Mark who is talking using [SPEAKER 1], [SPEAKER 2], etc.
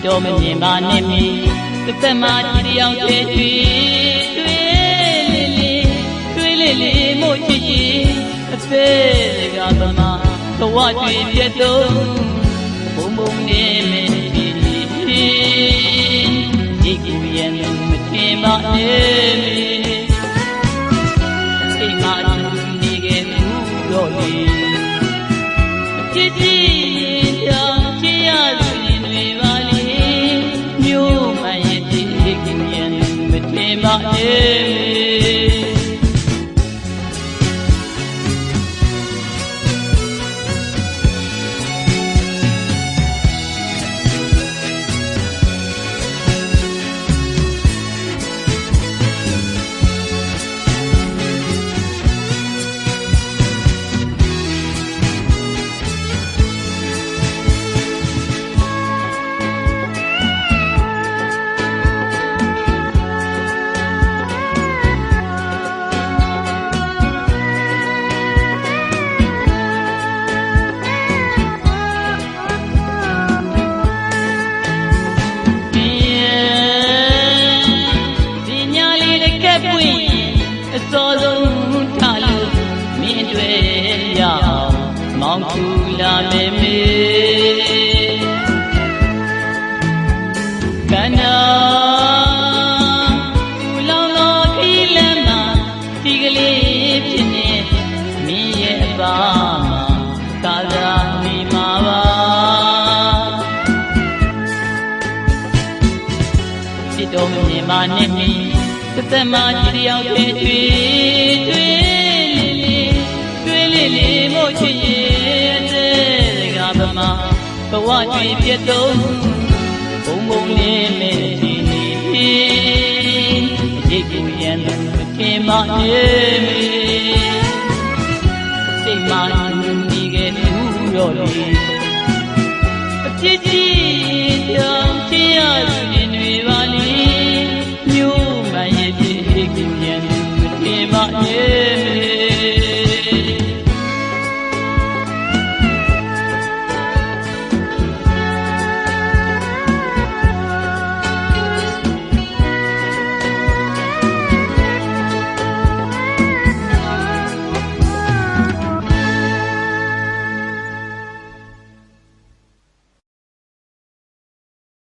[SPEAKER 1] တော်မမြင်ပါနဲ့မီတစ်သက်မှကြည်ရောက်တဲ့တွေ့လေးမို့ချစ်အသေးကသမားဘဝကြွေပြတ်တော့ဘုံဘုံနေမယ်ဒီကူရဲ့မထင်ပါနဲ့မီစိတ်မှနေခဲ့မှုတော့လေကြည်ကြည်တောင်ချစ်ရသူရင်တွေပါလေမျိုးမှန်ရဲ့ဒီကူရဲ့မထင်ပါနဲ့မောင်ကူလာမေမေကနာကူလောင်လောခီးလမ်းမှာဒီကလေးဖြစ်နေမင်းရဲ့အပါမှာသာသာမိမှာပါဒီတော်မြင်ပါနဲ့မင်းတစ်သက်မှကြည်ရောက်တဲ့တွေ့လေးမို့ချစ်ဘဝကြွေပြတ်တော့ဘုံဘုံလေးမဲ့ဒီနေ့ဒီကူရဲ့မထင်ပါနဲ့စိတ်မှနေခဲ့သူတော့လေအဖြစ်ကြီးတောင်ချစ်ရ